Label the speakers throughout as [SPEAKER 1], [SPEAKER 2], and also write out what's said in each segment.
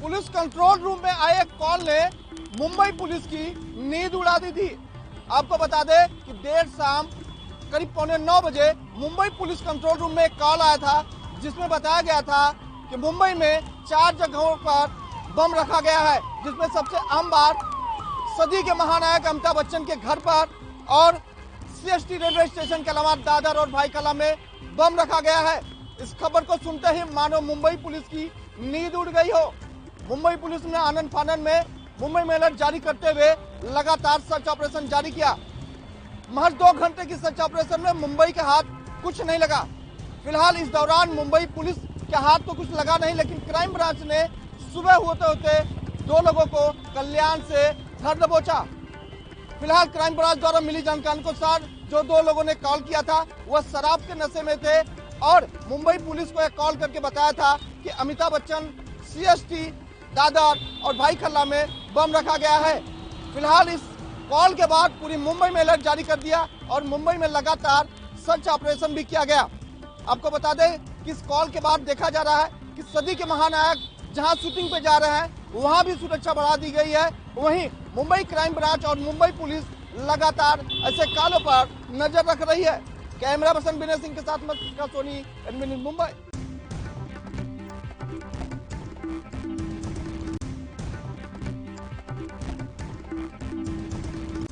[SPEAKER 1] Police control room में आए call ने मुंबई पुलिस की नींद उड़ा दी थी। आपको बता दें कि देर शाम करीब 8:45 बजे मुंबई पुलिस कंट्रोल रूम में एक कॉल आया था, जिसमें बताया गया था कि मुंबई में 4 जगहों पर बम रखा गया है, जिसमें सबसे अहम बात सदी के महानायक अमिताभ बच्चन के घर पर और सीएसटी रेलवे स्टेशन के अलावा दादर और भाईकला में बम रखा गया है। इस खबर को सुनते ही मानो मुंबई पुलिस की नींद उड़ गई हो। मुंबई पुलिस ने आनन फानन में मुंबई में अलर्ट जारी करते हुए लगातार सर्च ऑपरेशन जारी किया। महज 2 घंटे की सर्च ऑपरेशन में मुंबई के हाथ कुछ नहीं लगा। फिलहाल इस दौरान मुंबई पुलिस के हाथ तो कुछ लगा नहीं, लेकिन क्राइम ब्रांच ने सुबह होते होते 2 लोगों को कल्याण से घर दबोचा। फिलहाल क्राइम ब्रांच द्वारा मिली जानकारी के अनुसार जो 2 लोगों ने कॉल किया था वह शराब के नशे में थे और मुंबई पुलिस को एक कॉल करके बताया था कि अमिताभ बच्चन सीएसटी दादर और भाईखला में बम रखा गया है। फिलहाल इस कॉल के बाद पूरी मुंबई में अलर्ट जारी कर दिया और मुंबई में लगातार सर्च ऑपरेशन भी किया गया। आपको बता दें कि इस कॉल के बाद देखा जा रहा है कि सदी के महानायक जहां शूटिंग पे जा रहे हैं वहां भी सुरक्षा बढ़ा दी गई है। वहीं मुंबई क्राइम ब्रांच और मुंबई पुलिस लगातार ऐसे कालों पर नजर रख रही है। कैमरा पर्सन विनय सिंह के साथ मैं सोनी, एनबी न्यूज़ मुंबई।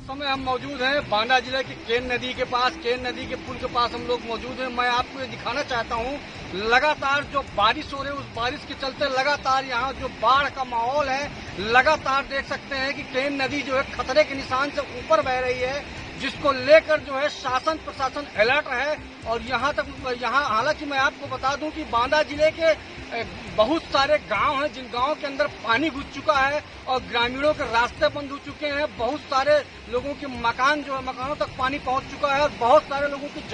[SPEAKER 2] समय हम मौजूद हैं बांदा जिले की केन नदी के पास, केन नदी के पुल के पास हम लोग मौजूद हैं। मैं आपको ये दिखाना चाहता हूँ लगातार जो बारिश हो रही है उस बारिश के चलते लगातार यहाँ जो बाढ़ का माहौल है, लगातार देख सकते हैं कि केन नदी जो है खतरे के निशान से ऊपर बह रही है, जिसको लेकर जो है शासन प्रशासन अलर्ट है। और यहाँ हालांकि मैं आपको बता दूं कि बांदा जिले के बहुत सारे गांव हैं जिन गांवों के अंदर पानी घुस चुका है और ग्रामीणों के रास्ते बंद हो चुके हैं। बहुत सारे लोगों के मकान जो है मकानों तक पानी पहुंच चुका है और बहुत सारे लोगों की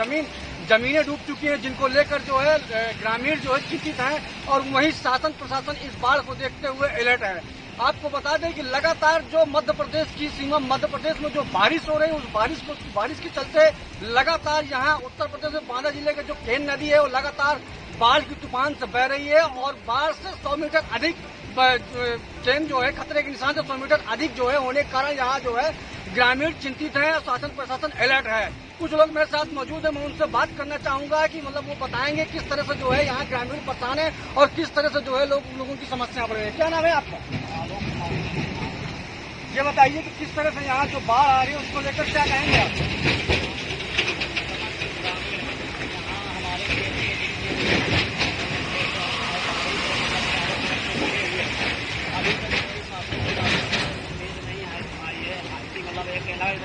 [SPEAKER 2] जमीनें डूब चुकी हैं, जिनको लेकर जो है ग्रामीण जो है चिंतित हैं। और वहीं शासन प्रशासन इस बाढ़ को देखते हुए अलर्ट है। आपको बता दें कि लगातार जो मध्य प्रदेश की सीमा, मध्य प्रदेश में जो बारिश हो रही है उस बारिश के चलते लगातार यहाँ उत्तर प्रदेश में बांदा जिले के जो केन नदी है वो लगातार बाढ़ की तूफान से बह रही है और बाढ़ से 100 मीटर अधिक केन जो है खतरे के निशान से 100 मीटर अधिक जो है होने के कारण यहाँ जो है ग्रामीण चिंतित है और शासन प्रशासन अलर्ट है। कुछ लोग मेरे साथ मौजूद है, मैं उनसे बात करना चाहूंगा कि मतलब वो बताएंगे किस तरह से जो है यहाँ ग्रामीण परेशान है और किस तरह से जो है लोगों की समस्या बढ़ रही है। क्या नाम है आपका? ये बताइए कि किस तरह से यहाँ जो बाढ़ आ रही है उसको लेकर क्या कहेंगे आप?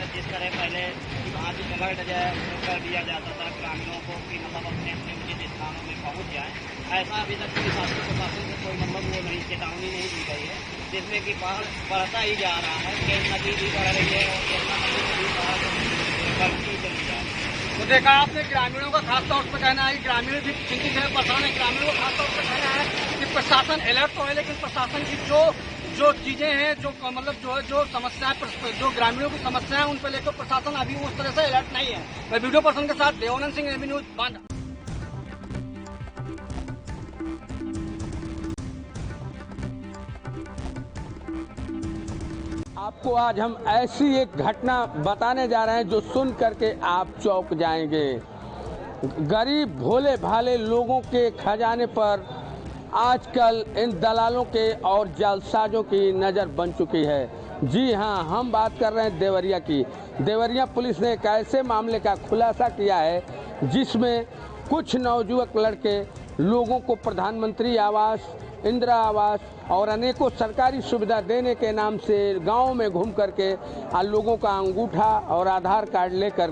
[SPEAKER 3] जिस तरह पहले वहाँ से अलर्ट कर दिया जाता था ग्रामीणों को कि मतलब अपने अपने उचित स्थानों में पहुँच जाए, ऐसा अभी तक शासन प्रशासन से कोई मतलब वो नहीं, चेतावनी नहीं दी गई है, जिसमें कि बाढ़ बढ़ता ही जा रहा है। केन नदी भी बढ़ रही है और यमुना नदी में भी बाढ़ बढ़ती चली जा रही है।
[SPEAKER 2] तो देखा आपने ग्रामीणों का खासतौर पर कहना है, ग्रामीण भी चिंतित है, परेशान है। ग्रामीणों का खासतौर पर कहना है कि प्रशासन अलर्ट तो है, लेकिन प्रशासन की जो चीजें हैं, जो मतलब जो है जो समस्याएं, जो ग्रामीणों की समस्याएं उन पर लेकर प्रशासन अभी उस तरह से अलर्ट नहीं है। मैं वीडियो पर्सन के साथ देवानंद सिंह, एबी न्यूज़ बांदा।
[SPEAKER 4] आपको आज हम ऐसी एक घटना बताने जा रहे हैं जो सुन करके आप चौंक जाएंगे। गरीब भोले भाले लोगों के खजाने पर आजकल इन दलालों के और जालसाजों की नज़र बन चुकी है। जी हां, हम बात कर रहे हैं देवरिया की। देवरिया पुलिस ने एक ऐसे मामले का खुलासा किया है जिसमें कुछ नवयुवक लड़के लोगों को प्रधानमंत्री आवास, इंदिरा आवास और अनेकों सरकारी सुविधा देने के नाम से गाँव में घूम करके लोगों का अंगूठा और आधार कार्ड लेकर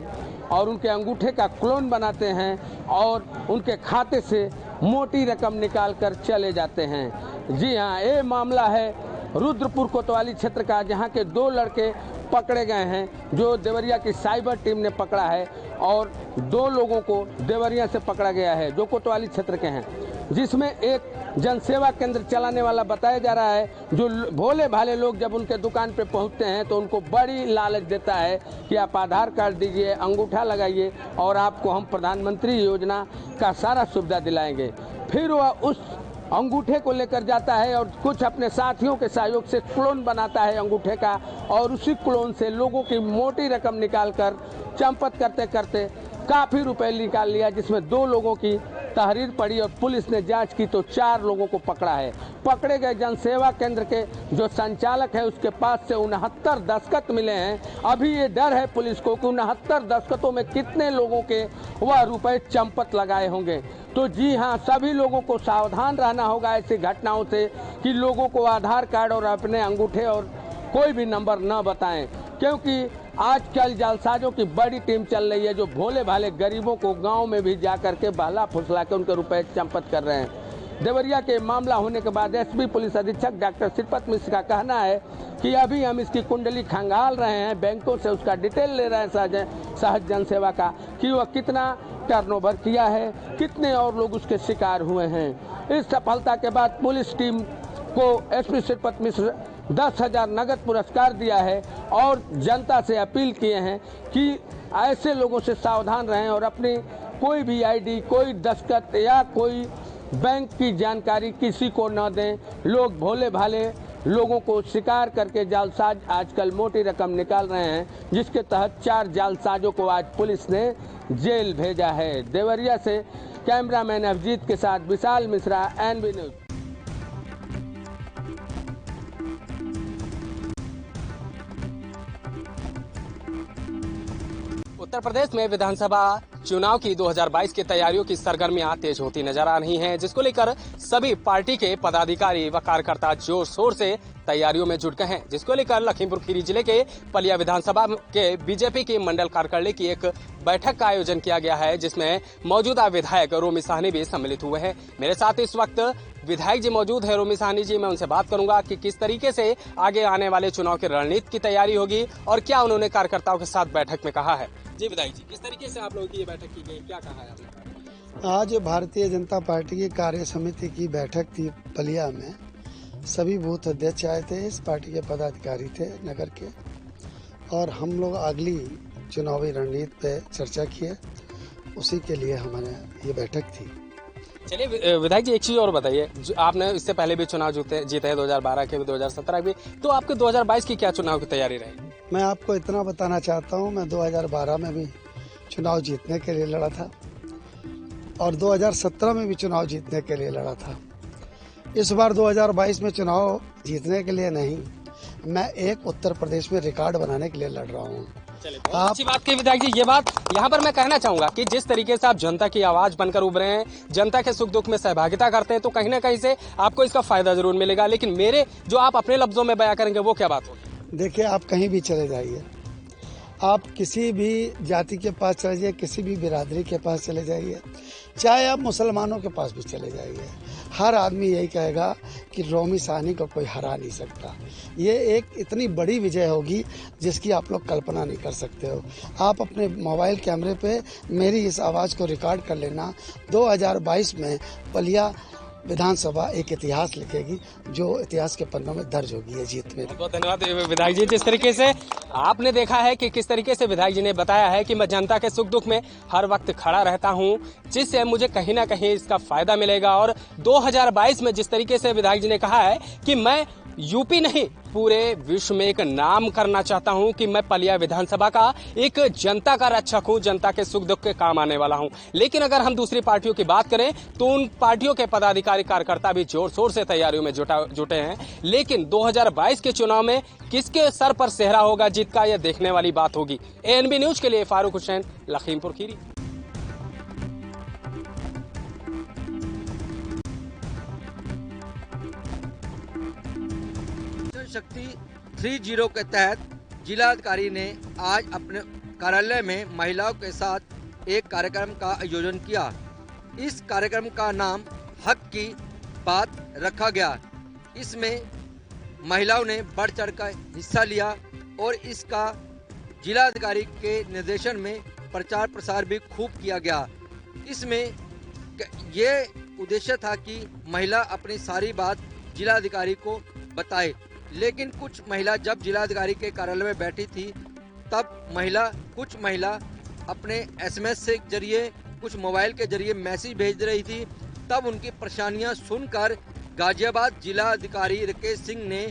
[SPEAKER 4] और उनके अंगूठे का क्लोन बनाते हैं और उनके खाते से मोटी रकम निकाल कर चले जाते हैं। जी हाँ, ये मामला है रुद्रपुर कोतवाली क्षेत्र का, जहां के 2 लड़के पकड़े गए हैं जो देवरिया की साइबर टीम ने पकड़ा है और 2 लोगों को देवरिया से पकड़ा गया है जो कोतवाली क्षेत्र के हैं, जिसमें एक जनसेवा केंद्र चलाने वाला बताया जा रहा है जो भोले भाले लोग जब उनके दुकान पे पहुंचते हैं तो उनको बड़ी लालच देता है कि आप आधार कार्ड दीजिए, अंगूठा लगाइए और आपको हम प्रधानमंत्री योजना का सारा सुविधा दिलाएंगे। फिर वह उस अंगूठे को लेकर जाता है और कुछ अपने साथियों के सहयोग से क्लोन बनाता है अंगूठे का और उसी क्लोन से लोगों की मोटी रकम निकालकर चंपत करते करते काफी रुपए निकाल लिया, जिसमें 2 लोगों की तहरीर पड़ी और पुलिस ने जांच की तो 4 लोगों को पकड़ा है। पकड़े गए जनसेवा केंद्र के जो संचालक है उसके पास से 69 दस्तखत मिले हैं। अभी ये डर है पुलिस को कि 69 दस्तखतों में कितने लोगों के वह रुपए चंपत लगाए होंगे। तो जी हाँ, सभी लोगों को सावधान रहना होगा ऐसी घटनाओं से कि लोगों को आधार कार्ड और अपने अंगूठे और कोई भी नंबर न बताएं, क्योंकि आजकल जालसाजों की बड़ी टीम चल रही है जो भोले भाले गरीबों को गांव में भी जाकर के बहला फुसला के उनके रुपए चंपत कर रहे हैं। देवरिया के मामला होने के बाद एसपी पुलिस अधीक्षक डॉक्टर श्रीपत मिश्र का कहना है कि अभी हम इसकी कुंडली खंगाल रहे हैं, बैंकों से उसका डिटेल ले रहे हैं सहज जनसेवा का कि वह कितना टर्नओवर किया है, कितने और लोग उसके शिकार हुए हैं। इस सफलता के बाद पुलिस टीम को एसपी श्रीपत मिश्र 10,000 नगद पुरस्कार दिया है और जनता से अपील किए हैं कि ऐसे लोगों से सावधान रहें और अपनी कोई भी आईडी, कोई दस्तखत या कोई बैंक की जानकारी किसी को न दें। लोग भोले भाले लोगों को शिकार करके जालसाज आजकल मोटी रकम निकाल रहे हैं, जिसके तहत 4 जालसाजों को आज पुलिस ने जेल भेजा है। देवरिया से कैमरामैन अभिजीत के साथ विशाल मिश्रा, एनबी न्यूज।
[SPEAKER 5] उत्तर प्रदेश में विधानसभा चुनाव की 2022 की तैयारियों की सरगर्मियां तेज होती नजर आ रही हैं, जिसको लेकर सभी पार्टी के पदाधिकारी व कार्यकर्ता जोर शोर से तैयारियों में जुट गए हैं, जिसको लेकर लखीमपुर खीरी जिले के पलिया विधानसभा के बीजेपी की मंडल कार्यालय की एक बैठक का आयोजन किया गया है, जिसमें मौजूदा विधायक रोमी साहनी भी सम्मिलित हुए हैं। मेरे साथ इस वक्त विधायक जी मौजूद है, रोमी साहनी जी। मैं उनसे बात करूंगा कि किस तरीके से आगे आने वाले चुनाव की रणनीति की तैयारी होगी और क्या उन्होंने कार्यकर्ताओं के साथ बैठक में कहा है। जी विधायक जी, किस तरीके से आप लोगों की ये बैठक की गई, क्या कहा है आपने?
[SPEAKER 6] आज भारतीय जनता पार्टी की कार्य समिति की बैठक थी पलिया में। सभी बूथ अध्यक्ष आए थे, इस पार्टी के पदाधिकारी थे नगर के, और हम लोग अगली चुनावी रणनीति पे चर्चा किए, उसी के लिए हमारे ये बैठक थी।
[SPEAKER 5] चलिए विधायक जी, एक चीज और बताइए, आपने इससे पहले भी चुनाव जीते हैं, 2012 के भी, 2017 भी, तो आपके 2022 की क्या चुनाव की तैयारी रहेगी?
[SPEAKER 6] मैं आपको इतना बताना चाहता हूँ, मैं 2012 में भी चुनाव जीतने के लिए लड़ा था और 2017 में भी चुनाव जीतने के लिए लड़ा था। इस बार 2022 में चुनाव जीतने के लिए नहीं, मैं एक उत्तर प्रदेश में रिकॉर्ड बनाने के लिए लड़ रहा हूँ।
[SPEAKER 5] आप अच्छी बात की विधायक जी। ये बात यहाँ पर मैं कहना चाहूंगा कि जिस तरीके से आप जनता की आवाज बनकर उभरे हैं, जनता के सुख दुख में सहभागिता करते हैं, तो कहीं ना कहीं से आपको इसका फायदा जरूर मिलेगा। लेकिन मेरे जो आप अपने लफ्जों में बयां करेंगे वो क्या बात होगी?
[SPEAKER 6] देखिए, आप कहीं भी चले जाइए, आप किसी भी जाति के पास चले जाइए, किसी भी बिरादरी के पास चले जाइए, चाहे आप मुसलमानों के पास भी चले जाइए, हर आदमी यही कहेगा कि रोमी साहनी को कोई हरा नहीं सकता। ये एक इतनी बड़ी विजय होगी जिसकी आप लोग कल्पना नहीं कर सकते हो। आप अपने मोबाइल कैमरे पे मेरी इस आवाज़ को रिकॉर्ड कर लेना। 2022 में पलिया विधानसभा एक इतिहास लिखेगी जो इतिहास के पन्नों में दर्ज होगी ये जीत में।
[SPEAKER 5] बहुत धन्यवाद विधायक जी। जिस तरीके से आपने देखा है कि किस तरीके से विधायक जी ने बताया है कि मैं जनता के सुख दुख में हर वक्त खड़ा रहता हूं, जिससे मुझे कहीं ना कहीं इसका फायदा मिलेगा। और 2022 में जिस तरीके से विधायक जी ने कहा है कि मैं यूपी नहीं पूरे विश्व में एक नाम करना चाहता हूं कि मैं पलिया विधानसभा का एक जनता का रक्षक हूं, जनता के सुख दुख के काम आने वाला हूं। लेकिन अगर हम दूसरी पार्टियों की बात करें तो उन पार्टियों के पदाधिकारी कार्यकर्ता भी जोर शोर से तैयारियों में जुटे हैं। लेकिन 2022 के चुनाव में किसके सर पर सेहरा होगा जीत का, यह देखने वाली बात होगी। एएनबी न्यूज के लिए फारूक हुसैन, लखीमपुर खीरी।
[SPEAKER 7] शक्ति 30 के तहत जिलाधिकारी ने आज अपने कार्यालय में महिलाओं के साथ एक कार्यक्रम का आयोजन किया। इस कार्यक्रम का नाम हक की बात रखा गया। इसमें महिलाओं ने बढ़ चढ़कर हिस्सा लिया और इसका जिलाधिकारी के निर्देशन में प्रचार प्रसार भी खूब किया गया। इसमें ये उद्देश्य था कि महिला अपनी सारी बात जिलाधिकारी को बताए, लेकिन कुछ महिला जब जिलाधिकारी के कार्यालय में बैठी थी तब कुछ महिला अपने SMS से जरिए, कुछ मोबाइल के जरिए मैसेज भेज रही थी। तब उनकी परेशानियां सुनकर गाजियाबाद जिलाधिकारी राकेश सिंह ने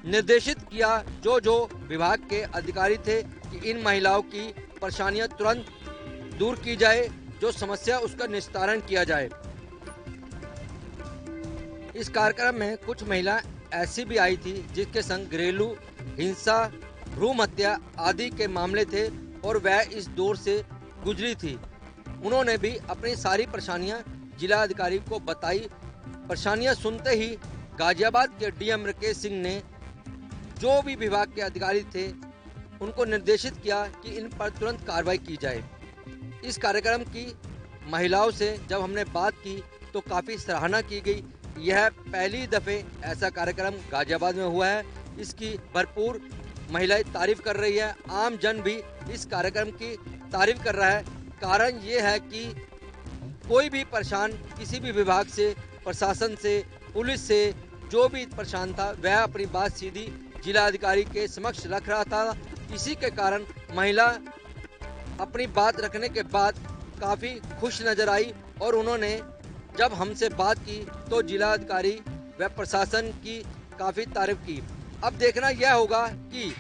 [SPEAKER 7] निर्देशित किया जो विभाग के अधिकारी थे कि इन महिलाओं की परेशानियां तुरंत दूर की जाए, जो समस्या उसका निस्तारण किया जाए। इस कार्यक्रम में कुछ महिला ऐसी भी आई थी जिसके संग घरेलू हिंसा, भ्रूण हत्या आदि के मामले थे और वह इस दौर से गुजरी थी। उन्होंने भी अपनी सारी परेशानियां जिलाधिकारी को बताई। परेशानियां सुनते ही गाजियाबाद के DM राकेश सिंह ने जो भी विभाग के अधिकारी थे उनको निर्देशित किया कि इन पर तुरंत कार्रवाई की जाए। इस कार्यक्रम की महिलाओं से जब हमने बात की तो काफ़ी सराहना की गई। यह पहली दफ़े ऐसा कार्यक्रम गाजियाबाद में हुआ है। इसकी भरपूर महिलाएं तारीफ कर रही है, आम जन भी इस कार्यक्रम की तारीफ कर रहा है। कारण ये है कि कोई भी परेशान किसी भी विभाग से, प्रशासन से, पुलिस से जो भी परेशान था वह अपनी बात सीधी जिलाधिकारी के समक्ष रख रहा था। इसी के कारण महिला अपनी बात रखने के बाद काफ़ी खुश नजर आई और उन्होंने जब हमसे बात की तो जिलाधिकारी व प्रशासन की काफ़ी तारीफ की। अब देखना यह होगा कि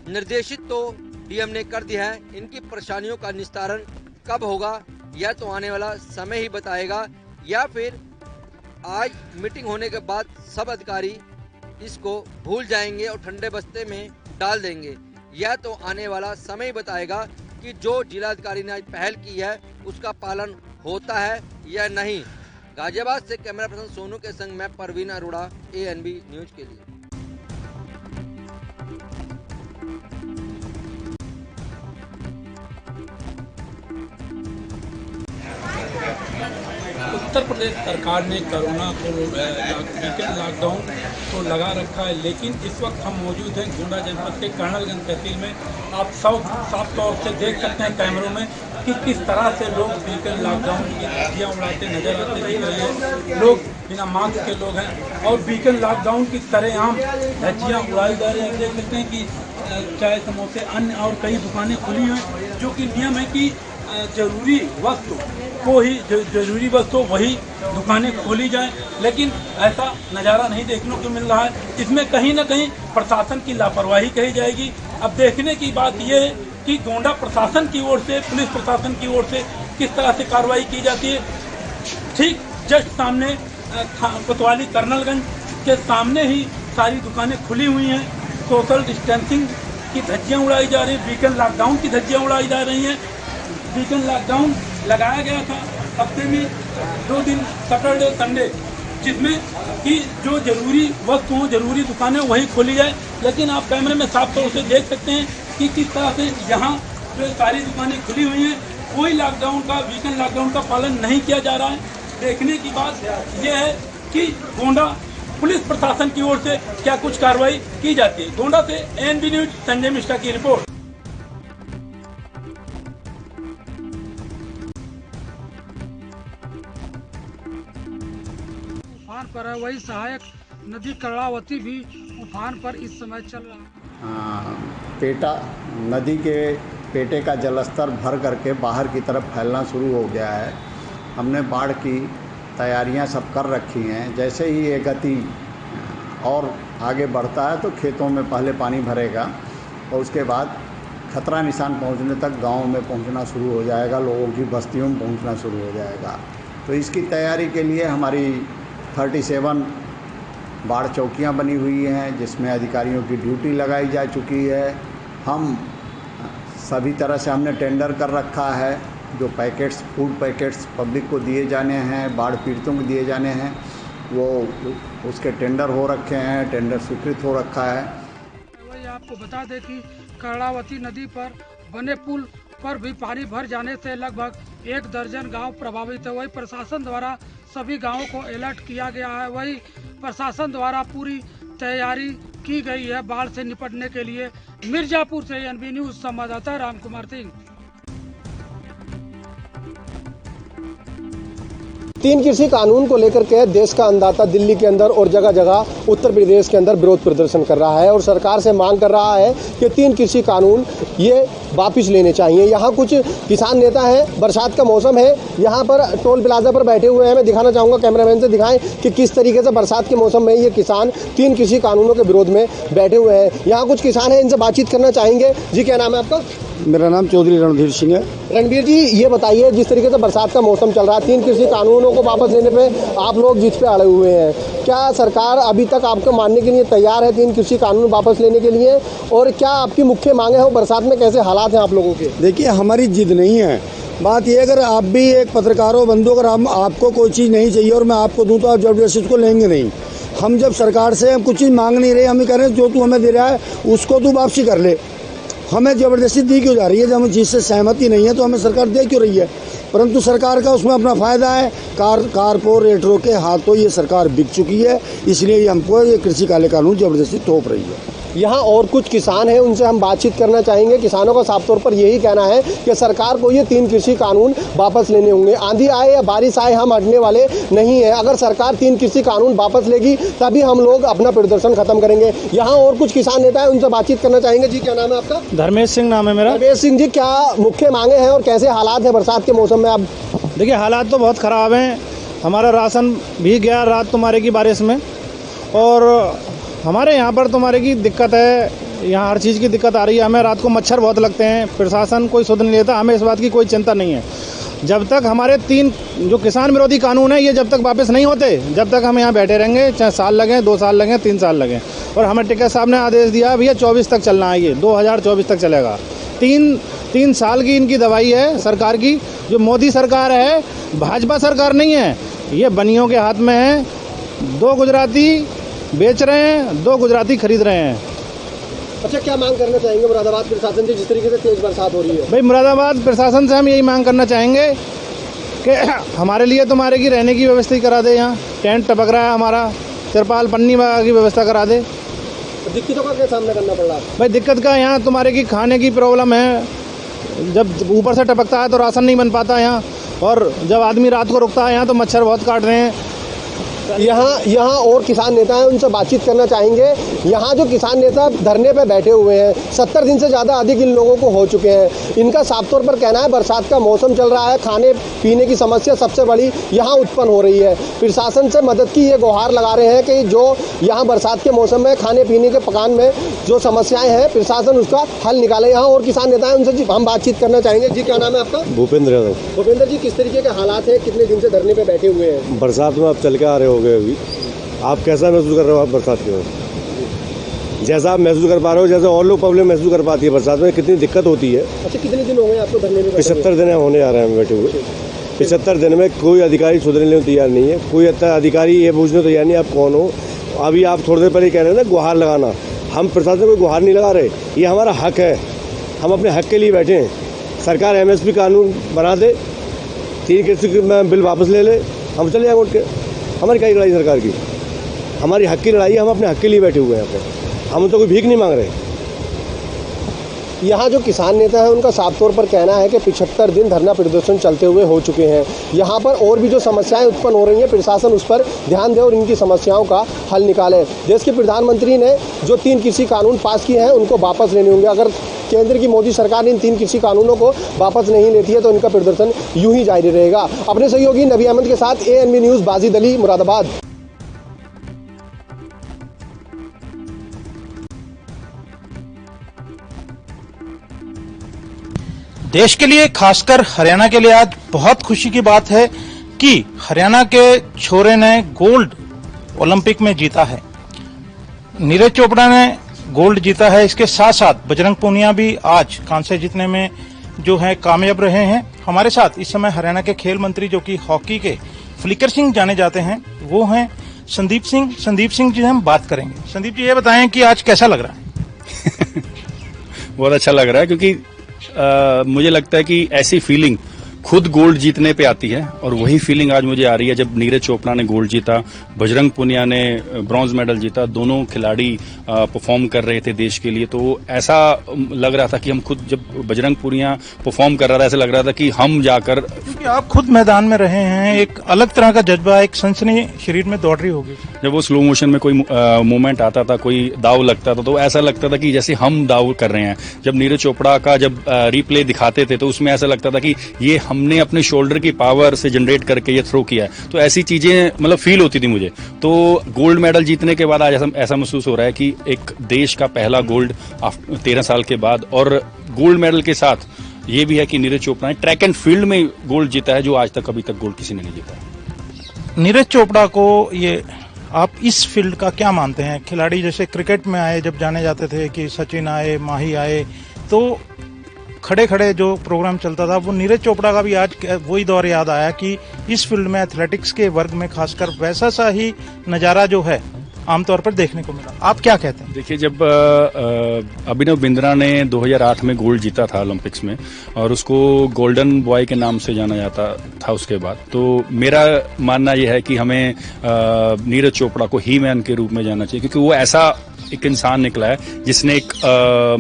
[SPEAKER 7] निर्देशित तो DM ने कर दिया है, इनकी परेशानियों का निस्तारण कब होगा यह तो आने वाला समय ही बताएगा, या फिर आज मीटिंग होने के बाद सब अधिकारी इसको भूल जाएंगे और ठंडे बस्ते में डाल देंगे। यह तो आने वाला समय ही बताएगा कि जो जिलाधिकारी ने आज पहल की है उसका पालन होता है या नहीं। गाजियाबाद से कैमरा पर्सन सोनू के संग मैं परवीन अरोड़ा, ANB न्यूज के लिए।
[SPEAKER 8] उत्तर प्रदेश सरकार ने कोरोना को वीकेंड लॉकडाउन को लगा रखा है, लेकिन इस वक्त हम मौजूद हैं गोंडा जनपद के कर्नलगंज तहसील में। आप साफ तौर से देख सकते हैं कैमरों में कि किस तरह से लोग वीकेंड लॉकडाउन की धज्जियां उड़ाते नजर आते दिख रहे हैं। लोग बिना मास्क के लोग हैं और वीकेंड लॉकडाउन की सरेआम धज्जियां उड़ाई जा रही हैं। देख सकते हैं कि चाय, समोसे, अन्य और कई दुकानें खुली हैं, जो कि नियम है कि जरूरी वस्तु वही दुकानें खोली जाएं, लेकिन ऐसा नज़ारा नहीं देखने को मिल रहा है। इसमें कहीं ना कहीं प्रशासन की लापरवाही कही जाएगी। अब देखने की बात यह है कि गोंडा प्रशासन की ओर से, पुलिस प्रशासन की ओर से किस तरह से कार्रवाई की जाती है। ठीक जस्ट सामने कोतवाली कर्नलगंज के सामने ही सारी दुकानें खुली हुई हैं। सोशल डिस्टेंसिंग की धज्जियां उड़ाई जा रही हैं, वीकेंड लॉकडाउन की धज्जियां उड़ाई जा रही हैं। वीकेंड लॉकडाउन लगाया गया था हफ्ते में 2 दिन, सैटरडे संडे, जिसमें कि जो जरूरी वस्तु हो, जरूरी दुकानें वही खोली जाए। लेकिन आप कैमरे में साफ तौर से देख सकते हैं कि किस तरह से यहाँ जो सारी दुकानें खुली हुई हैं, कोई लॉकडाउन का, वीकेंड लॉकडाउन का पालन नहीं किया जा रहा है। देखने की बात यह है कि गोंडा पुलिस प्रशासन की ओर से क्या कुछ कार्रवाई की जाती है। गोंडा से ANB न्यूज संजय मिश्रा की रिपोर्ट।
[SPEAKER 9] उफान पर है, वही सहायक नदी कर्णावती भी उफान पर इस समय चल रहा है।
[SPEAKER 10] पेटा नदी के पेटे का जलस्तर भर करके बाहर की तरफ फैलना शुरू हो गया है। हमने बाढ़ की तैयारियां सब कर रखी हैं। जैसे ही ये गति और आगे बढ़ता है तो खेतों में पहले पानी भरेगा और उसके बाद खतरा निशान पहुंचने तक गाँव में पहुंचना शुरू हो जाएगा, लोगों की बस्तियों में पहुंचना शुरू हो जाएगा। तो इसकी तैयारी के लिए हमारी 37 बाढ़ चौकियां बनी हुई हैं, जिसमें अधिकारियों की ड्यूटी लगाई जा चुकी है। हम सभी तरह से हमने टेंडर कर रखा है। जो पैकेट्स, फूड पैकेट्स पब्लिक को दिए जाने हैं, बाढ़ पीड़ितों को दिए जाने हैं, वो उसके टेंडर हो रखे हैं, टेंडर स्वीकृत हो रखा है।
[SPEAKER 9] वही आपको बता दें कि कर्णावती नदी पर बने पुल पर भी पानी भर जाने से लगभग 1 दर्जन गांव प्रभावित है। वही प्रशासन द्वारा सभी गांवों को अलर्ट किया गया है। वही प्रशासन द्वारा पूरी तैयारी की गई है बाढ़ से निपटने के लिए। मिर्जापुर से एनबी न्यूज संवाददाता राम कुमार सिंह।
[SPEAKER 11] 3 कृषि कानून को लेकर के देश का अन्नदाता दिल्ली के अंदर और जगह जगह उत्तर प्रदेश के अंदर विरोध प्रदर्शन कर रहा है और सरकार से मांग कर रहा है कि 3 कृषि कानून ये वापस लेने चाहिए। यहाँ कुछ किसान नेता हैं, बरसात का मौसम है, यहाँ पर टोल प्लाजा पर बैठे हुए हैं। मैं दिखाना चाहूँगा, कैमरामैन से दिखाएं कि किस तरीके से बरसात के मौसम में ये किसान 3 कृषि कानूनों के विरोध में बैठे हुए हैं। यहाँ कुछ किसान हैं, इनसे बातचीत करना चाहेंगे। जी, क्या नाम है आपका?
[SPEAKER 6] मेरा नाम चौधरी रणधीर सिंह है।
[SPEAKER 11] रणबीर जी, ये बताइए, जिस तरीके से बरसात का मौसम चल रहा है, 3 कृषि कानूनों को वापस लेने पे आप लोग जिस पे अड़े हुए हैं, क्या सरकार अभी तक आपको मानने के लिए तैयार है 3 कृषि कानून वापस लेने के लिए? और क्या आपकी मुख्य मांगे हैं? बरसात में कैसे हालात हैं आप लोगों के?
[SPEAKER 6] देखिए, हमारी जिद नहीं है। बात ये, अगर आप भी एक पत्रकार हो बंधु, अगर आपको कोई चीज़ नहीं चाहिए और मैं आपको दूँ तो आप जबरदस्ती उसको लेंगे नहीं। हम जब सरकार से हम कुछ चीज़ मांग नहीं रहे, हम कह रहे हैं जो तू हमें दे रहा है उसको तू वापसी कर ले। हमें ज़बरदस्ती दी क्यों जा रही है? जब हम जिससे सहमति नहीं है तो हमें सरकार दे क्यों रही है? परंतु सरकार का उसमें अपना फ़ायदा है। कारपोरेटरों के हाथों ये सरकार बिक चुकी है, इसलिए हमको ये कृषि काले कानून ज़बरदस्ती थोप रही है।
[SPEAKER 11] यहाँ और कुछ किसान हैं, उनसे हम बातचीत करना चाहेंगे। किसानों का साफ तौर पर यही कहना है कि सरकार को ये 3 कृषि कानून वापस लेने होंगे। आंधी आए या बारिश आए, हम हटने वाले नहीं है। अगर सरकार 3 कृषि कानून वापस लेगी तभी हम लोग अपना प्रदर्शन खत्म करेंगे। यहाँ और कुछ किसान नेता हैं, उनसे बातचीत करना चाहेंगे। जी, क्या नाम है आपका?
[SPEAKER 12] धर्मेश सिंह नाम है मेरा।
[SPEAKER 11] धर्मेश सिंह जी, क्या मुख्य मांगे हैं और कैसे हालात है बरसात के मौसम में? आप
[SPEAKER 12] देखिए, हालात तो बहुत ख़राब हैं। हमारा राशन भी गया रात तुम्हारे की बारिश में, और हमारे यहाँ पर तुम्हारे की दिक्कत है। यहाँ हर चीज़ की दिक्कत आ रही है। हमें रात को मच्छर बहुत लगते हैं। प्रशासन कोई सुध नहीं लेता। हमें इस बात की कोई चिंता नहीं है। जब तक हमारे 3 जो किसान विरोधी कानून है ये जब तक वापस नहीं होते, जब तक हम यहाँ बैठे रहेंगे, चाहे साल लगें, 2 साल लगें, 3 साल लगें। और हमें टिकैत साहब ने आदेश दिया भैया 24 तक चलना है, ये 2024 तक चलेगा। 3 साल की इनकी दवाई है सरकार की। जो मोदी सरकार है, भाजपा सरकार नहीं है, ये बनियों के हाथ में है। 2 गुजराती बेच रहे हैं, 2 गुजराती खरीद रहे हैं।
[SPEAKER 11] अच्छा, क्या मांग करना चाहेंगे मुरादाबाद प्रशासन से, जिस तरीके से तेज बरसात हो रही है?
[SPEAKER 12] भाई, मुरादाबाद प्रशासन से हम यही मांग करना चाहेंगे कि हमारे लिए तुम्हारे की रहने की व्यवस्था करा दे। यहाँ टेंट टपक रहा है हमारा, तिरपाल पन्नी वगैरह की व्यवस्था करा दे।
[SPEAKER 11] दिक्कतों का क्या सामना करना पड़ रहा है?
[SPEAKER 12] भाई, दिक्कत का यहाँ तुम्हारे की खाने की प्रॉब्लम है। जब ऊपर से टपकता है तो राशन नहीं बन पाता यहाँ, और जब आदमी रात को रुकता है यहाँ तो मच्छर बहुत काट रहे हैं।
[SPEAKER 11] यहाँ और किसान नेता हैं, उनसे बातचीत करना चाहेंगे। यहाँ जो किसान नेता धरने पे बैठे हुए हैं, 70 दिन से ज़्यादा अधिक इन लोगों को हो चुके हैं। इनका साफ तौर पर कहना है बरसात का मौसम चल रहा है, खाने पीने की समस्या सबसे बड़ी यहाँ उत्पन्न हो रही है। प्रशासन से मदद की ये गुहार लगा रहे हैं कि जो यहाँ बरसात के मौसम में खाने पीने के पकान में जो समस्याएं हैं, प्रशासन उसका हल निकाले। यहाँ और किसान नेता हैं, उनसे हम बातचीत करना चाहेंगे। जी, क्या नाम है आपका?
[SPEAKER 13] भूपेंद्र यादव।
[SPEAKER 11] भूपेंद्र जी, किस तरीके के हालात है, कितने दिन से धरने पे बैठे हुए हैं?
[SPEAKER 13] बरसात में आप चल के आ रहे होगे, अभी आप कैसा महसूस कर रहे हो? आप बरसात के जैसा आप महसूस कर पा रहे हो, जैसे और लोग प्रॉब्लम महसूस कर पाती है, बरसात में कितनी दिक्कत होती है।
[SPEAKER 11] अच्छा, कितने दिन हो गए आपको धरने में?
[SPEAKER 13] 75 दिन होने आ रहे हैं बैठे हुए। 75 दिन में कोई अधिकारी सुधरने को तैयार नहीं है। कोई अधिकारी ये पूछने तैयार नहीं आप कौन हो। अभी आप थोड़ी देर पहले कह रहे हैं ना गुहार लगाना, हम प्रशासन को गुहार नहीं लगा रहे, ये हमारा हक है। हम अपने हक के लिए बैठे हैं। सरकार MSP कानून बना दे, 3 कृषि बिल वापस ले ले, हम चले जाएंगे उठ के। हमारी क्या लड़ाई सरकार की? हमारी हक की लड़ाई है। हम अपने हक के लिए बैठे हुए हैं यहाँ पे। हम तो कोई भीख नहीं मांग रहे।
[SPEAKER 11] यहाँ जो किसान नेता है, उनका साफ तौर पर कहना है कि 75 दिन धरना प्रदर्शन चलते हुए हो चुके हैं। यहाँ पर और भी जो समस्याएं उत्पन्न हो रही हैं, प्रशासन उस पर ध्यान दे और इनकी समस्याओं का हल निकाले। देश के प्रधानमंत्री ने जो 3 कृषि कानून पास किए हैं, उनको वापस लेने होंगे। अगर केंद्र की मोदी सरकार इन 3 कृषि कानूनों को वापस नहीं लेती है तो इनका प्रदर्शन यूं ही जारी रहेगा। अपने सहयोगी नबी अहमद के साथ ANB न्यूज़, बाजिद अली, मुरादाबाद।
[SPEAKER 14] देश के लिए, खासकर हरियाणा के लिए आज बहुत खुशी की बात है कि हरियाणा के छोरे ने गोल्ड ओलंपिक में जीता है। नीरज चोपड़ा ने गोल्ड जीता है। इसके साथ साथ बजरंग पूनिया भी आज कांसे जीतने में जो है कामयाब रहे हैं। हमारे साथ इस समय हरियाणा के खेल मंत्री, जो कि हॉकी के फ्लिकर सिंह जाने जाते हैं, वो हैं संदीप सिंह। संदीप सिंह जी हम बात करेंगे। संदीप जी, ये बताएं कि आज कैसा लग रहा है?
[SPEAKER 15] बहुत अच्छा लग रहा है, क्योंकि मुझे लगता है कि ऐसी फीलिंग खुद गोल्ड जीतने पे आती है और वही फीलिंग आज मुझे आ रही है जब नीरज चोपड़ा ने गोल्ड जीता, बजरंग पुनिया ने ब्रॉन्ज मेडल जीता। दोनों खिलाड़ी परफॉर्म कर रहे थे देश के लिए, तो ऐसा लग रहा था कि हम खुद, जब बजरंग पुनिया परफॉर्म कर रहा था, ऐसा लग रहा था कि हम जाकर,
[SPEAKER 14] क्योंकि आप खुद मैदान में रहे हैं, एक अलग तरह का जज्बा, एक सनसनी शरीर में दौड़ रही होगी।
[SPEAKER 15] जब वो स्लो मोशन में कोई मूवमेंट आता था, कोई दाव लगता था, तो ऐसा लगता था कि जैसे हम दाव कर रहे हैं। जब नीरज चोपड़ा का जब रिप्ले दिखाते थे तो उसमें ऐसा लगता था कि ये हमने अपने शोल्डर की पावर से जनरेट करके ये थ्रो किया है। तो ऐसी चीजें मतलब फील होती थी मुझे। तो गोल्ड मेडल जीतने के बाद आज ऐसा महसूस हो रहा है कि एक देश का पहला गोल्ड 13 साल के बाद, और गोल्ड मेडल के साथ ये भी है कि नीरज चोपड़ा ने ट्रैक एंड फील्ड में गोल्ड जीता है, जो आज तक अभी तक गोल्ड किसी ने नहीं जीता।
[SPEAKER 14] नीरज चोपड़ा को ये आप इस फील्ड का क्या मानते हैं? खिलाड़ी जैसे क्रिकेट में आए, जब जाने जाते थे कि सचिन आए, माही आए, तो खड़े खड़े जो प्रोग्राम चलता था, वो नीरज चोपड़ा का भी आज वही दौर याद आया कि इस फील्ड में एथलेटिक्स के वर्ग में खासकर वैसा सा ही नजारा जो है आमतौर पर देखने को मिला। आप क्या कहते हैं?
[SPEAKER 15] देखिए, जब अभिनव बिंद्रा ने 2008 में गोल्ड जीता था ओलंपिक्स में, और उसको गोल्डन बॉय के नाम से जाना जाता था उसके बाद, तो मेरा मानना यह है कि हमें नीरज चोपड़ा को ही मैन के रूप में जाना चाहिए, क्योंकि वो ऐसा एक इंसान निकला है जिसने एक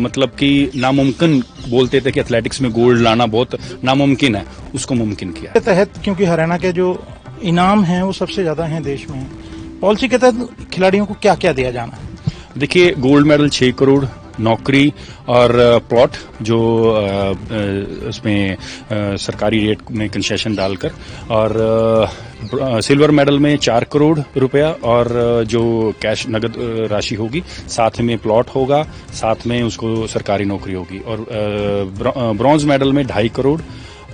[SPEAKER 15] मतलब कि नामुमकिन बोलते थे कि एथलेटिक्स में गोल्ड लाना बहुत नामुमकिन है, उसको मुमकिन किया।
[SPEAKER 14] के तहत, क्योंकि हरियाणा के जो इनाम हैं वो सबसे ज्यादा हैं देश में, पॉलिसी के तहत खिलाड़ियों को क्या क्या दिया जाना है?
[SPEAKER 15] देखिए, गोल्ड मेडल 6 करोड़, नौकरी और प्लॉट जो उसमें सरकारी रेट में कंसेशन डालकर, और सिल्वर मेडल में 4 करोड़ रुपया, और जो कैश नगद राशि होगी, साथ में प्लॉट होगा, साथ में उसको सरकारी नौकरी होगी, और ब्रॉन्ज मेडल में 2.5 करोड़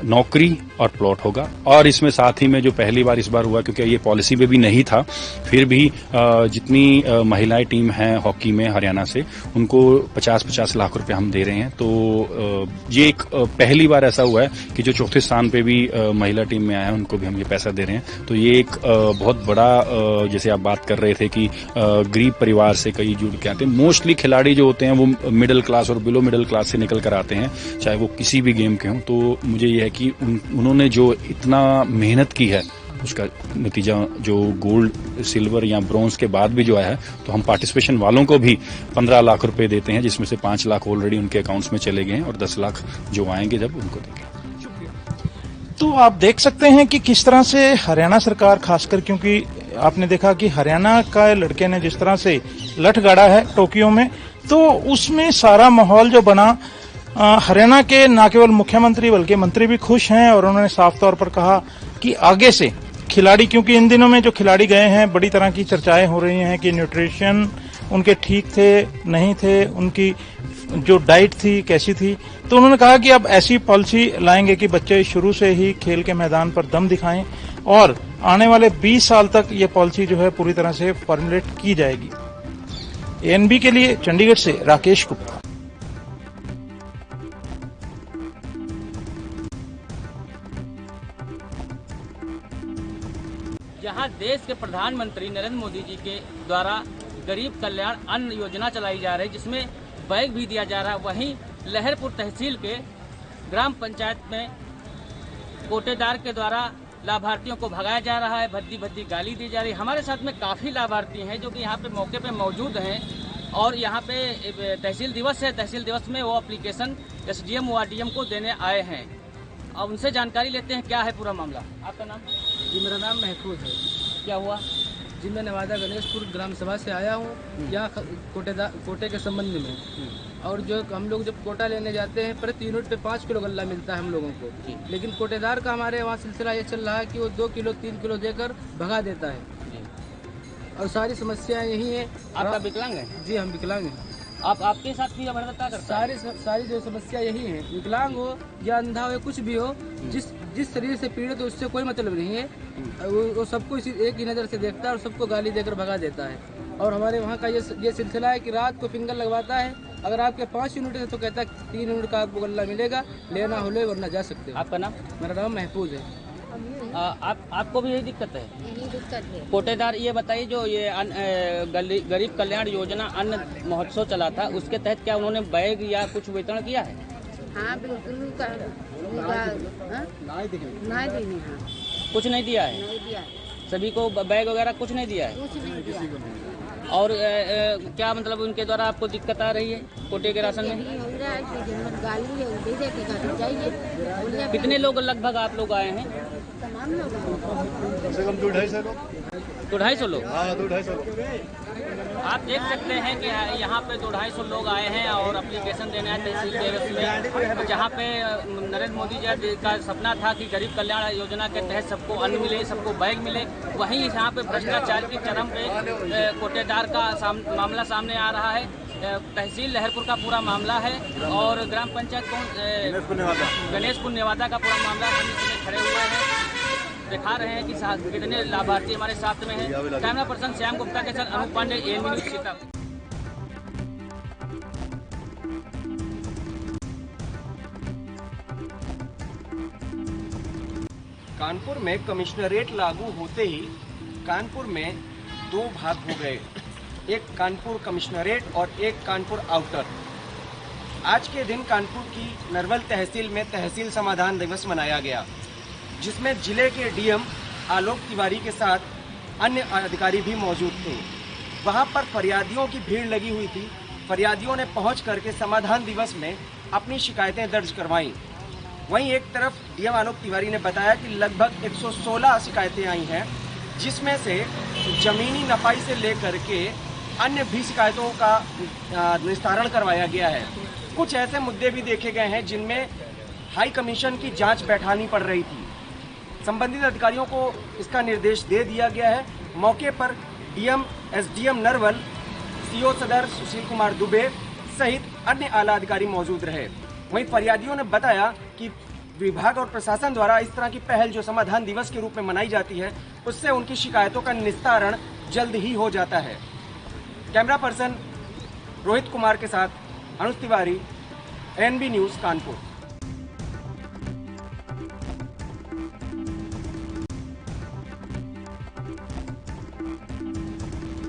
[SPEAKER 15] नौकरी और प्लॉट होगा। और इसमें साथ ही में जो पहली बार इस बार हुआ, क्योंकि ये पॉलिसी में भी नहीं था, फिर भी जितनी महिलाएं टीम हैं हॉकी में हरियाणा से, उनको 50-50 लाख रुपए हम दे रहे हैं। तो ये एक पहली बार ऐसा हुआ है कि जो चौथे स्थान पे भी महिला टीम में आए हैं, उनको भी हम ये पैसा दे रहे हैं। तो ये एक बहुत बड़ा, जैसे आप बात कर रहे थे कि गरीब परिवार से कई जुड़ के आते हैं। मोस्टली खिलाड़ी जो होते हैं वो मिडिल क्लास और बिलो मिडिल क्लास से निकल कर आते हैं, चाहे वो किसी भी गेम के हों। तो मुझे ये है कि उन्होंने जो इतना मेहनत की है, उसका नतीजा जो गोल्ड, सिल्वर या ब्रॉन्ज के बाद भी जो आया है, तो हम पार्टिसिपेशन वालों को भी 15 लाख रुपए देते हैं, जिसमें से 5 लाख ऑलरेडी उनके अकाउंट्स में चले गए हैं, और 10 लाख जो आएंगे जब उनको देंगे।
[SPEAKER 14] तो आप देख सकते हैं कि किस तरह से हरियाणा सरकार, खासकर क्योंकि आपने देखा कि हरियाणा का लड़के ने जिस तरह से लठ गाड़ा है टोक्यो में, तो उसमें सारा माहौल जो बना, हरियाणा के न केवल मुख्यमंत्री बल्कि मंत्री भी खुश हैं, और उन्होंने साफ तौर पर कहा कि आगे से खिलाड़ी, क्योंकि इन दिनों में जो खिलाड़ी गए हैं, बड़ी तरह की चर्चाएं हो रही हैं कि न्यूट्रिशन उनके ठीक थे नहीं थे, उनकी जो डाइट थी कैसी थी। तो उन्होंने कहा कि अब ऐसी पॉलिसी लाएंगे कि बच्चे शुरू से ही खेल के मैदान पर दम दिखाएं, और आने वाले 20 साल तक ये पॉलिसी जो है पूरी तरह से फॉर्मुलेट की जाएगी। एएनबी के लिए चंडीगढ़ से राकेश गुप्ता।
[SPEAKER 16] जहां देश के प्रधानमंत्री नरेंद्र मोदी जी के द्वारा गरीब कल्याण अन्न योजना चलाई जा रही है, जिसमें बैग भी दिया जा रहा है, वहीं लहरपुर तहसील के ग्राम पंचायत में कोटेदार के द्वारा लाभार्थियों को भगाया जा रहा है, भद्दी भद्दी गाली दी जा रही है। हमारे साथ में काफ़ी लाभार्थी हैं जो कि यहाँ पे मौके पे मौजूद हैं, और यहाँ पे तहसील दिवस है, तहसील दिवस में वो एप्लीकेशन एसडीएम वार्डीएम को देने आए हैं। अब उनसे जानकारी लेते हैं क्या है पूरा मामला। आपका नाम?
[SPEAKER 17] जी, मेरा नाम महफूज है।
[SPEAKER 16] क्या हुआ?
[SPEAKER 17] जी, मैं नवादा गणेशपुर ग्राम सभा से आया हूँ यहाँ कोटे के संबंध में। और जो हम लोग जब कोटा लेने जाते हैं, प्रति यूनिट पे 5 किलो गल्ला मिलता है हम लोगों को, लेकिन कोटेदार का हमारे वहाँ सिलसिला ये चल रहा है कि वो 2 किलो 3 किलो देकर भगा देता है। और सारी समस्याएं यही है।
[SPEAKER 16] आपका विकलांग है?
[SPEAKER 17] जी, हम विकलांग हैं।
[SPEAKER 16] आपके साथ भी क्या करता है?
[SPEAKER 17] सारी जो समस्या यही है, विकलांग हो या अंधा हो, कुछ भी हो, जिस शरीर से पीड़ित हो उससे कोई मतलब नहीं है। वो सबको एक ही नज़र से देखता है और सबको गाली देकर भगा देता है। और हमारे वहाँ का ये सिलसिला है कि रात को फिंगर लगवाता है, अगर आपके 5 यूनिट है तो कहता है 3 यूनिट का आपको गल्ला मिलेगा, लेना हो ले वरना जा सकते हो।
[SPEAKER 16] आपका नाम?
[SPEAKER 17] मेरा नाम महफूज है।
[SPEAKER 16] आपको भी यही दिक्कत है?
[SPEAKER 18] यही दिक्कत है।
[SPEAKER 16] कोटेदार, ये बताइए, जो ये गरीब कल्याण योजना अन्न महोत्सव चला था, उसके तहत क्या उन्होंने बैग या कुछ वितरण किया है?
[SPEAKER 18] हाँ बिल्कुल नहीं देनी। हाँ
[SPEAKER 16] कुछ नहीं दिया है,
[SPEAKER 18] नहीं दिया,
[SPEAKER 16] सभी को बैग वगैरह कुछ नहीं दिया है।
[SPEAKER 18] कुछ नहीं दिया।
[SPEAKER 16] और क्या मतलब उनके द्वारा आपको दिक्कत आ रही है कोटे के राशन में?
[SPEAKER 18] यही हो रहा है कि जनमत गाली है, दे दे के जाइए।
[SPEAKER 16] कितने लोग लगभग आप लोग आए हैं?
[SPEAKER 18] तमाम लोग
[SPEAKER 19] कम से कम 200-250 लोग।
[SPEAKER 16] 250 लोग?
[SPEAKER 19] हाँ 250 लोग।
[SPEAKER 16] आप देख सकते हैं कि यहाँ पे 250 लोग आए हैं और एप्लीकेशन देने आए तहसील देवस में, जहाँ पे नरेंद्र मोदी जी का सपना था कि गरीब कल्याण योजना के तहत सबको अन्न मिले, सबको बैग मिले। वहीं यहाँ पे भ्रष्टाचार की चरम पे कोटेदार का मामला सामने आ रहा है। तहसील लहरपुर का पूरा मामला है और ग्राम पंचायत गणेशपुर नेवादा का पूरा मामला हम इसमें खड़े हुए हैं, दिखा रहे हैं कि कितने लाभार्थी हमारे साथ में हैं। कैमरा पर्सन श्याम गुप्ता के साथ अनूप पांडे, ANB न्यूज़ सीतापुर।
[SPEAKER 20] कानपुर में कमिश्नरेट लागू होते ही कानपुर में दो भाग हो गए, एक कानपुर कमिश्नरेट और एक कानपुर आउटर। आज के दिन कानपुर की नरवल तहसील में तहसील समाधान दिवस मनाया गया, जिसमें जिले के DM आलोक तिवारी के साथ अन्य अधिकारी भी मौजूद थे। वहां पर फरियादियों की भीड़ लगी हुई थी। फरियादियों ने पहुंच करके समाधान दिवस में अपनी शिकायतें दर्ज करवाईं। वहीं एक तरफ DM आलोक तिवारी ने बताया कि लगभग 116 शिकायतें आई हैं, जिसमें से जमीनी नफाई से लेकर के अन्य भी शिकायतों का निस्तारण करवाया गया है। कुछ ऐसे मुद्दे भी देखे गए हैं जिनमें हाई कमीशन की जांच बैठानी पड़ रही थी। संबंधित अधिकारियों को इसका निर्देश दे दिया गया है। मौके पर DM SDM नरवल, CO सदर सुशील कुमार दुबे सहित अन्य आला अधिकारी मौजूद रहे। वहीं फरियादियों ने बताया कि विभाग और प्रशासन द्वारा इस तरह की पहल जो समाधान दिवस के रूप में मनाई जाती है, उससे उनकी शिकायतों का निस्तारण जल्द ही हो जाता है। कैमरा पर्सन रोहित कुमार के साथ अनुज तिवारी, ANB न्यूज़ कानपुर।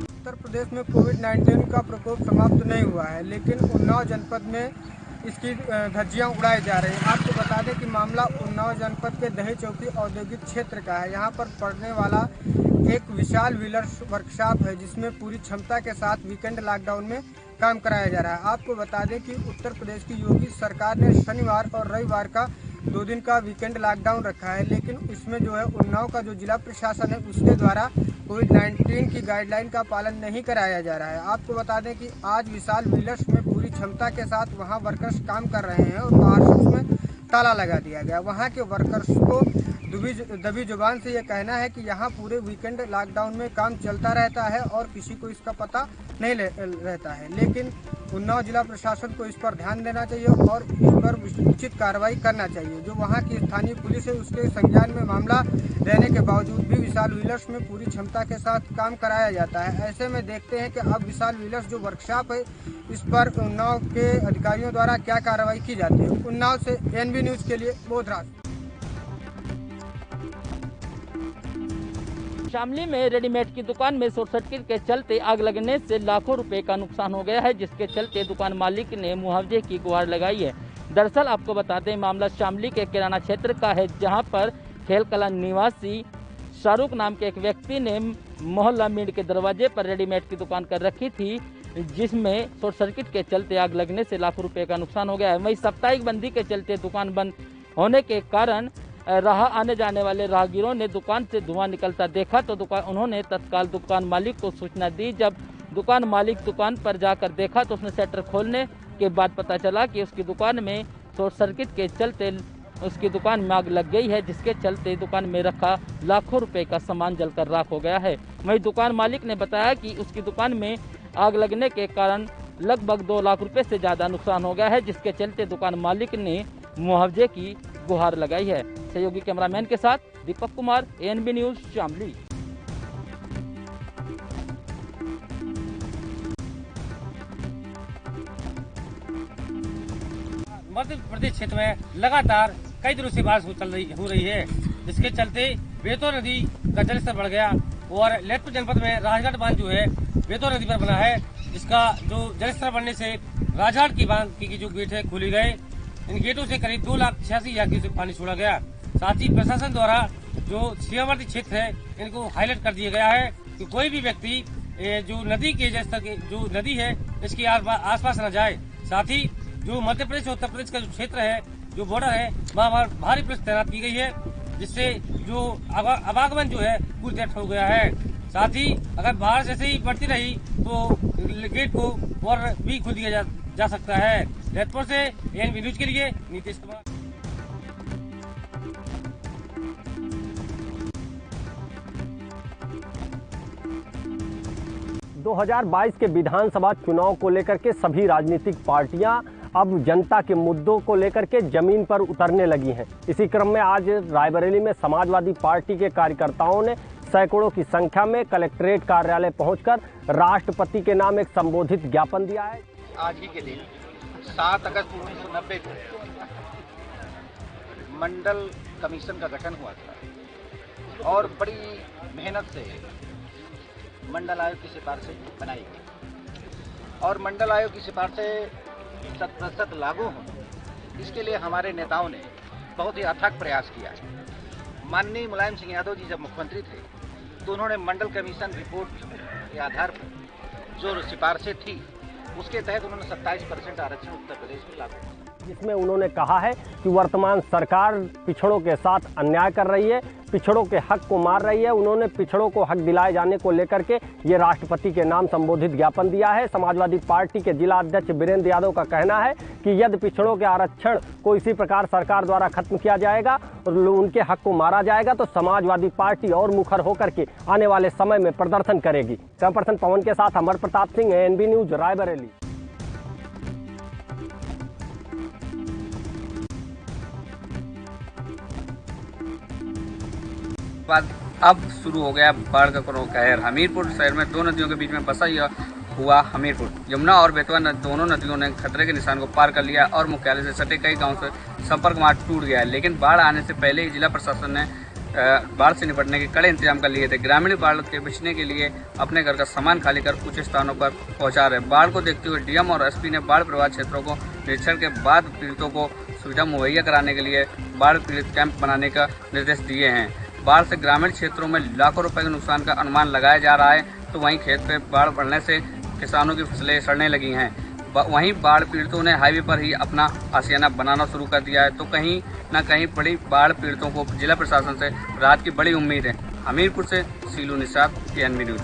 [SPEAKER 21] उत्तर प्रदेश में कोविड-19 का प्रकोप समाप्त नहीं हुआ है, लेकिन उन्नाव जनपद में इसकी धज्जियां उड़ाई जा रही हैं। आपको बता दें कि मामला उन्नाव जनपद के दही चौकी औद्योगिक क्षेत्र का है। यहां पर पड़ने वाला एक विशाल व्हीलर्स वर्कशॉप है, जिसमें पूरी क्षमता के साथ वीकेंड लॉकडाउन में काम कराया जा रहा है। आपको बता दें कि उत्तर प्रदेश की योगी सरकार ने शनिवार और रविवार का 2 दिन का वीकेंड लॉकडाउन रखा है, लेकिन इसमें जो है उन्नाव का जो जिला प्रशासन है उसके द्वारा कोविड-19 की गाइडलाइन का पालन नहीं कराया जा रहा है। आपको बता दें कि आज विशाल व्हीलर्स में पूरी क्षमता के साथ वहां वर्कर्स काम कर रहे हैं और बाहर में ताला लगा दिया गया। वहां के वर्कर्स को दबी जुबान से ये कहना है कि यहाँ पूरे वीकेंड लॉकडाउन में काम चलता रहता है और किसी को इसका पता नहीं रहता है, लेकिन उन्नाव जिला प्रशासन को इस पर ध्यान देना चाहिए और इस पर उचित कार्रवाई करना चाहिए। जो वहाँ की स्थानीय पुलिस है उसके संज्ञान में मामला रहने के बावजूद भी विशाल व्हीलर्स में पूरी क्षमता के साथ काम कराया जाता है। ऐसे में देखते हैं कि अब विशाल व्हीलर्स जो वर्कशॉप है इस पर उन्नाव के अधिकारियों द्वारा क्या कार्रवाई की जाती है। उन्नाव से ANB न्यूज़ के लिए बोधराज।
[SPEAKER 16] शामली में रेडीमेड की दुकान में शॉर्ट सर्किट के चलते आग लगने से लाखों रुपए का नुकसान हो गया है, जिसके चलते दुकान मालिक ने मुआवजे की गुहार लगाई है। दरअसल आपको बता दें मामला शामली के किराना क्षेत्र का है, जहां पर खेल कला निवासी शाहरुख नाम के एक व्यक्ति ने मोहल्ला मीड के दरवाजे पर रेडीमेड की दुकान कर रखी थी, जिसमें शॉर्ट सर्किट के चलते आग लगने से लाखों रुपए का नुकसान हो गया है। वहीं साप्ताहिक बंदी के चलते दुकान बंद होने के कारण राह आने जाने वाले राहगीरों ने दुकान से धुआं निकलता देखा तो उन्होंने तत्काल दुकान मालिक को सूचना दी। जब दुकान मालिक दुकान पर जाकर देखा तो उसने शटर खोलने के बाद पता चला कि उसकी दुकान में शॉर्ट सर्किट के चलते उसकी दुकान में आग लग गई है, जिसके चलते दुकान में रखा लाखों रुपए का सामान जलकर राख हो गया है। वहीं दुकान मालिक ने बताया कि उसकी दुकान में आग लगने के कारण लगभग 2 लाख रुपए से ज़्यादा नुकसान हो गया है, जिसके चलते दुकान मालिक ने मुआवजे की गुहार लगाई है। सहयोगी कैमरामैन के साथ दीपक कुमार, ANB न्यूज़ शामली।
[SPEAKER 22] मध्य प्रदेश क्षेत्र में लगातार कई दिनों से बारिश हो रही है, जिसके चलते बेतवा नदी का जलस्तर बढ़ गया और ललितपुर जनपद में राजघाट बांध जो है बेतवा नदी पर बना है, जिसका जो जलस्तर बढ़ने से राजघाट की बांध की जो गेट है खोली गए इन गेटों से करीब 2,86,000 क्यूसेक पानी छोड़ा गया। साथ ही प्रशासन द्वारा जो सीमावर्ती क्षेत्र है इनको हाईलाइट कर दिया गया है कि कोई भी व्यक्ति जो नदी के जैसा जो नदी है इसके आसपास न जाए। साथ ही जो मध्य प्रदेश और उत्तर प्रदेश का जो क्षेत्र है, जो बॉर्डर है, वहाँ भारी पुलिस तैनात की गई है, जिससे जो आवागमन जो है पूरी तरह हो गया है। साथ ही अगर बारिश ऐसे ही बढ़ती रही तो गेट को और भी खोल दिया जा सकता है। ललितपुर से एएनबी न्यूज के लिए नीतीश कुमार।
[SPEAKER 11] 2022 के विधानसभा चुनाव को लेकर के सभी राजनीतिक पार्टियां अब जनता के मुद्दों को लेकर के जमीन पर उतरने लगी हैं। इसी क्रम में आज रायबरेली में समाजवादी पार्टी के कार्यकर्ताओं ने सैकड़ों की संख्या में कलेक्ट्रेट कार्यालय पहुंचकर राष्ट्रपति के नाम एक संबोधित ज्ञापन दिया है।
[SPEAKER 1] आज ही के दिन 7 अगस्त 1990 को मंडल कमीशन का गठन हुआ था और बड़ी मेहनत से मंडल आयोग की सिफारिशें बनाई गई और मंडल आयोग की सिफारिशें 100% लागू हों, इसके लिए हमारे नेताओं ने बहुत ही अथक प्रयास किया है। माननीय मुलायम सिंह यादव जी जब मुख्यमंत्री थे तो उन्होंने मंडल कमीशन रिपोर्ट के आधार पर जो सिफारिशें थी उसके तहत उन्होंने 27% आरक्षण उत्तर प्रदेश में लागू किया,
[SPEAKER 11] जिसमें उन्होंने कहा है कि वर्तमान सरकार पिछड़ों के साथ अन्याय कर रही है, पिछड़ों के हक को मार रही है। उन्होंने पिछड़ों को हक दिलाए जाने को लेकर के ये राष्ट्रपति के नाम संबोधित ज्ञापन दिया है। समाजवादी पार्टी के जिला अध्यक्ष वीरेंद्र यादव का कहना है कि यदि पिछड़ों के आरक्षण को इसी प्रकार सरकार द्वारा खत्म किया जाएगा और उनके हक को मारा जाएगा तो समाजवादी पार्टी और मुखर होकर के आने वाले समय में प्रदर्शन करेगी। कैमरा पर्सन पवन के साथ अमर प्रताप सिंह, एएनबी न्यूज, रायबरेली।
[SPEAKER 3] बाद अब शुरू हो गया बाढ़ का कहर। हमीरपुर शहर में दो नदियों के बीच में बसा हुआ हमीरपुर, यमुना और बेतवा दोनों नदियों ने खतरे के निशान को पार कर लिया और मुख्यालय से सटे कई गांवों से संपर्क मार्ग टूट गया है। लेकिन बाढ़ आने से पहले ही जिला प्रशासन ने बाढ़ से निपटने के कड़े इंतजाम कर लिए थे। ग्रामीण बाढ़ के बचने के लिए अपने घर का सामान खाली कर ऊंचे स्थानों पर पहुंचा रहे। बाढ़ को देखते हुए डीएम और एसपी ने बाढ़ प्रभावित क्षेत्रों को निरीक्षण के बाद पीड़ितों को सुविधा मुहैया कराने के लिए बाढ़ पीड़ित कैंप बनाने का निर्देश दिए हैं। बाढ़ से ग्रामीण क्षेत्रों में लाखों रुपए के नुकसान का अनुमान लगाया जा रहा है, तो वहीं खेत पे बाढ़ बढ़ने से किसानों की फसलें सड़ने लगी हैं। वहीं बाढ़ पीड़ितों ने हाईवे पर ही अपना आशियाना बनाना शुरू कर दिया है, तो कहीं न कहीं बड़ी बाढ़ पीड़ितों को जिला प्रशासन से राहत की बड़ी उम्मीद है। हमीरपुर से सीलू निषाद, एएनबी न्यूज।